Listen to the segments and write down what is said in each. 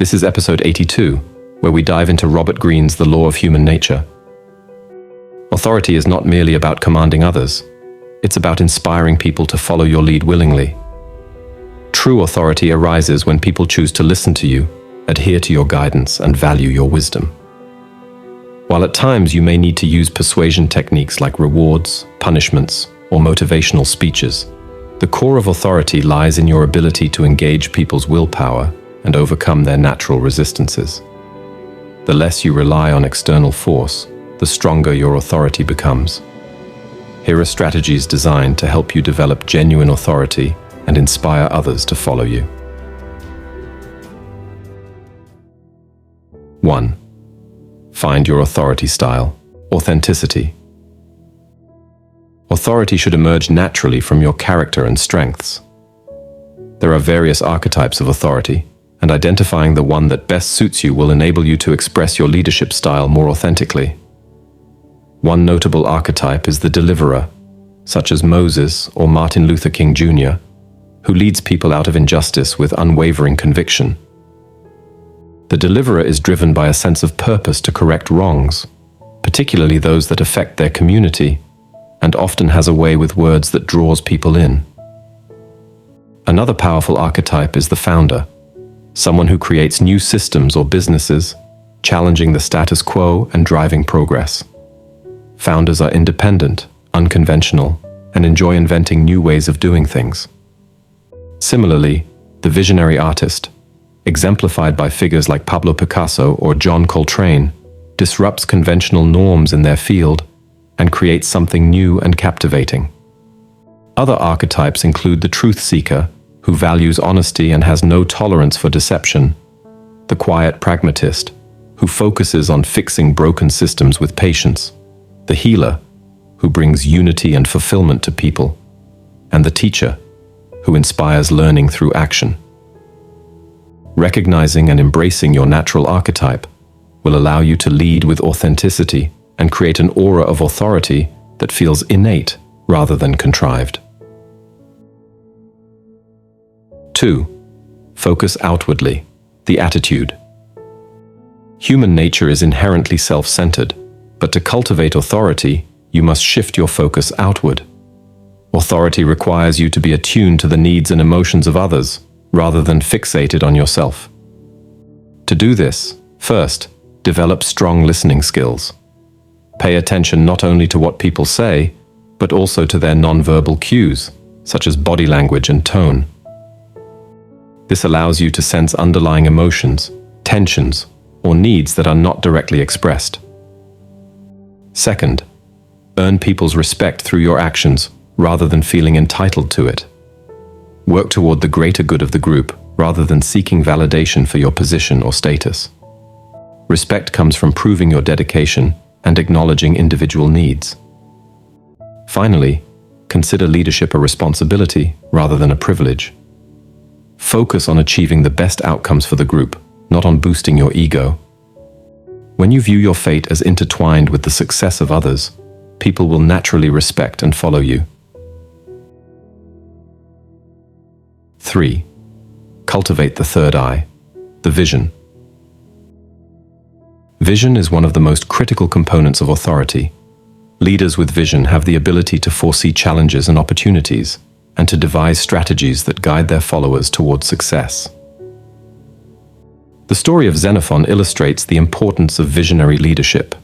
This is episode 82, where we dive into Robert Greene's The Law of Human Nature. Authority is not merely about commanding others. It's about inspiring people to follow your lead willingly. True authority arises when people choose to listen to you, adhere to your guidance, and value your wisdom. While at times you may need to use persuasion techniques like rewards, punishments, or motivational speeches, the core of authority lies in your ability to engage people's willpower and overcome their natural resistances. The less you rely on external force, the stronger your authority becomes. Here are strategies designed to help you develop genuine authority and inspire others to follow you. 1. Find your authority style. Authenticity. Authority should emerge naturally from your character and strengths. There are various archetypes of authority, and identifying the one that best suits you will enable you to express your leadership style more authentically. One notable archetype is the deliverer, such as Moses or Martin Luther King Jr., who leads people out of injustice with unwavering conviction. The deliverer is driven by a sense of purpose to correct wrongs, particularly those that affect their community, and often has a way with words that draws people in. Another powerful archetype is the founder, someone who creates new systems or businesses, challenging the status quo and driving progress. Founders are independent, unconventional, and enjoy inventing new ways of doing things. Similarly, the visionary artist, exemplified by figures like Pablo Picasso or John Coltrane, disrupts conventional norms in their field and creates something new and captivating. Other archetypes include the truth seeker, who values honesty and has no tolerance for deception, the quiet pragmatist, who focuses on fixing broken systems with patience, the healer, who brings unity and fulfillment to people, and the teacher, who inspires learning through action. Recognizing and embracing your natural archetype will allow you to lead with authenticity and create an aura of authority that feels innate rather than contrived. 2. Focus outwardly. The attitude. Human nature is inherently self-centered, but to cultivate authority, you must shift your focus outward. Authority requires you to be attuned to the needs and emotions of others, rather than fixated on yourself. To do this, first, develop strong listening skills. Pay attention not only to what people say, but also to their nonverbal cues, such as body language and tone. This allows you to sense underlying emotions, tensions, or needs that are not directly expressed. Second, earn people's respect through your actions, rather than feeling entitled to it. Work toward the greater good of the group, rather than seeking validation for your position or status. Respect comes from proving your dedication and acknowledging individual needs. Finally, consider leadership a responsibility rather than a privilege. Focus on achieving the best outcomes for the group, not on boosting your ego. When you view your fate as intertwined with the success of others, people will naturally respect and follow you. 3. Cultivate the third eye, the vision. Vision is one of the most critical components of authority. Leaders with vision have the ability to foresee challenges and opportunities, and to devise strategies that guide their followers towards success. The story of Xenophon illustrates the importance of visionary leadership.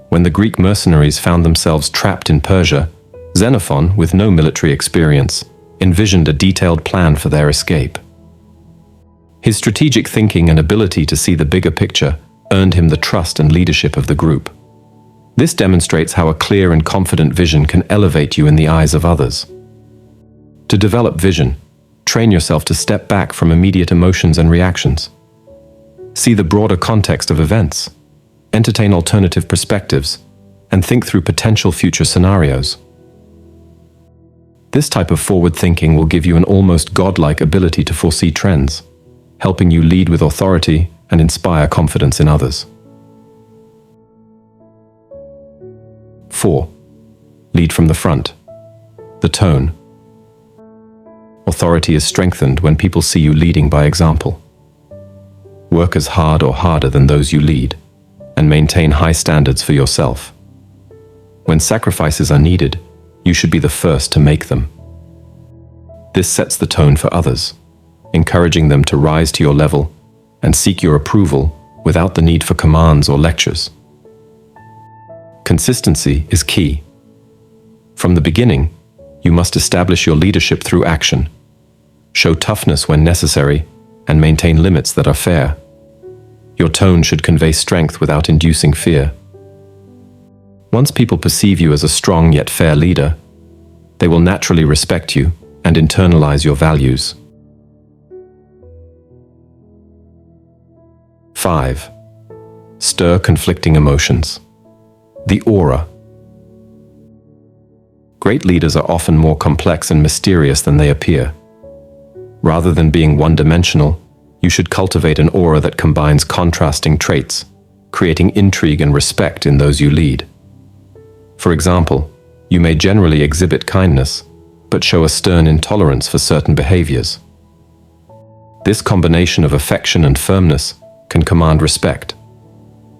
When the Greek mercenaries found themselves trapped in Persia, Xenophon, with no military experience, envisioned a detailed plan for their escape. His strategic thinking and ability to see the bigger picture earned him the trust and leadership of the group. This demonstrates how a clear and confident vision can elevate you in the eyes of others. To develop vision, train yourself to step back from immediate emotions and reactions. See the broader context of events, entertain alternative perspectives, and think through potential future scenarios. This type of forward thinking will give you an almost godlike ability to foresee trends, helping you lead with authority and inspire confidence in others. 4. Lead from the front. The tone. Authority is strengthened when people see you leading by example. Work as hard or harder than those you lead, and maintain high standards for yourself. When sacrifices are needed, you should be the first to make them. This sets the tone for others, encouraging them to rise to your level and seek your approval without the need for commands or lectures. Consistency is key. From the beginning, you must establish your leadership through action, show toughness when necessary, and maintain limits that are fair. Your tone should convey strength without inducing fear. Once people perceive you as a strong yet fair leader, they will naturally respect you and internalize your values. 5. Stir conflicting emotions. The aura. Great leaders are often more complex and mysterious than they appear. Rather than being one-dimensional, you should cultivate an aura that combines contrasting traits, creating intrigue and respect in those you lead. For example, you may generally exhibit kindness, but show a stern intolerance for certain behaviors. This combination of affection and firmness can command respect,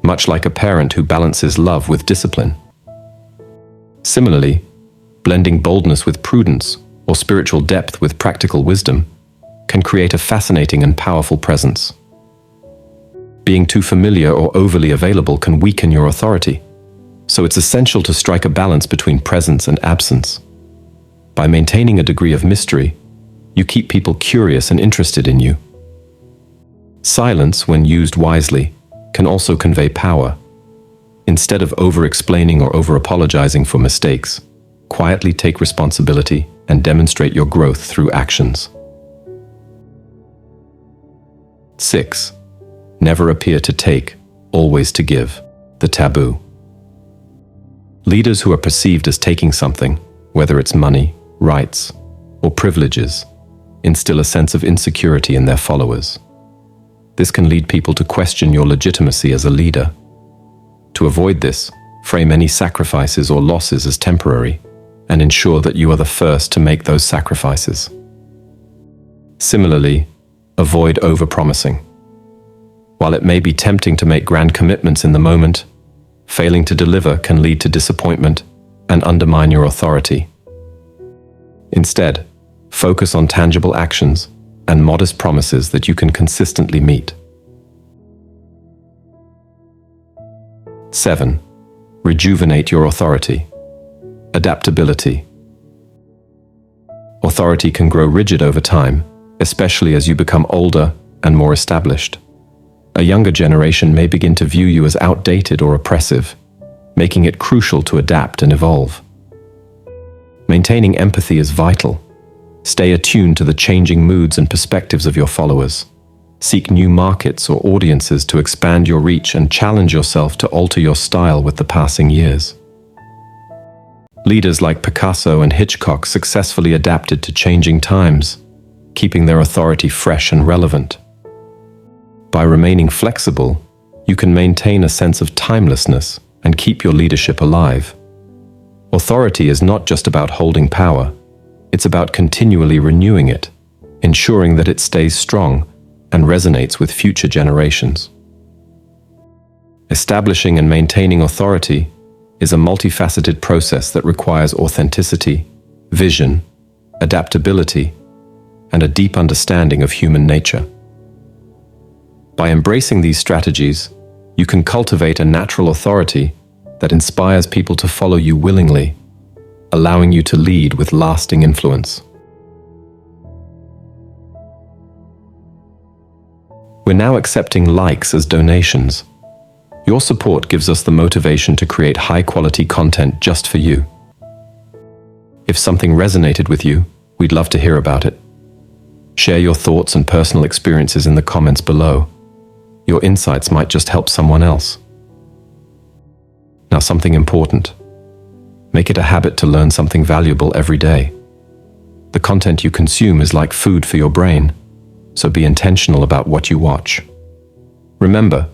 much like a parent who balances love with discipline. Similarly, blending boldness with prudence or spiritual depth with practical wisdom can create a fascinating and powerful presence. Being too familiar or overly available can weaken your authority, so it's essential to strike a balance between presence and absence. By maintaining a degree of mystery, you keep people curious and interested in you. Silence, when used wisely, can also convey power. Instead of over-explaining or over-apologizing for mistakes, quietly take responsibility and demonstrate your growth through actions. 6. Never appear to take, always to give. The taboo. Leaders who are perceived as taking something, whether it's money, rights, or privileges, instill a sense of insecurity in their followers. This can lead people to question your legitimacy as a leader. To avoid this, frame any sacrifices or losses as temporary, and ensure that you are the first to make those sacrifices. Similarly, avoid over-promising. While it may be tempting to make grand commitments in the moment, failing to deliver can lead to disappointment and undermine your authority. Instead, focus on tangible actions and modest promises that you can consistently meet. 7. Rejuvenate your authority. Adaptability. Authority can grow rigid over time, especially as you become older and more established. A younger generation may begin to view you as outdated or oppressive, making it crucial to adapt and evolve. Maintaining empathy is vital. Stay attuned to the changing moods and perspectives of your followers. Seek new markets or audiences to expand your reach and challenge yourself to alter your style with the passing years. Leaders like Picasso and Hitchcock successfully adapted to changing times, keeping their authority fresh and relevant. By remaining flexible, you can maintain a sense of timelessness and keep your leadership alive. Authority is not just about holding power, it's about continually renewing it, ensuring that it stays strong and resonates with future generations. Establishing and maintaining authority is a multifaceted process that requires authenticity, vision, adaptability, and a deep understanding of human nature. By embracing these strategies, you can cultivate a natural authority that inspires people to follow you willingly, allowing you to lead with lasting influence. We're now accepting likes as donations. Your support gives us the motivation to create high-quality content just for you. If something resonated with you, we'd love to hear about it. Share your thoughts and personal experiences in the comments below. Your insights might just help someone else. Now, something important. Make it a habit to learn something valuable every day. The content you consume is like food for your brain, so be intentional about what you watch. Remember,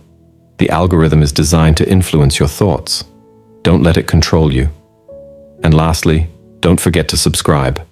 the algorithm is designed to influence your thoughts. Don't let it control you. And lastly, don't forget to subscribe.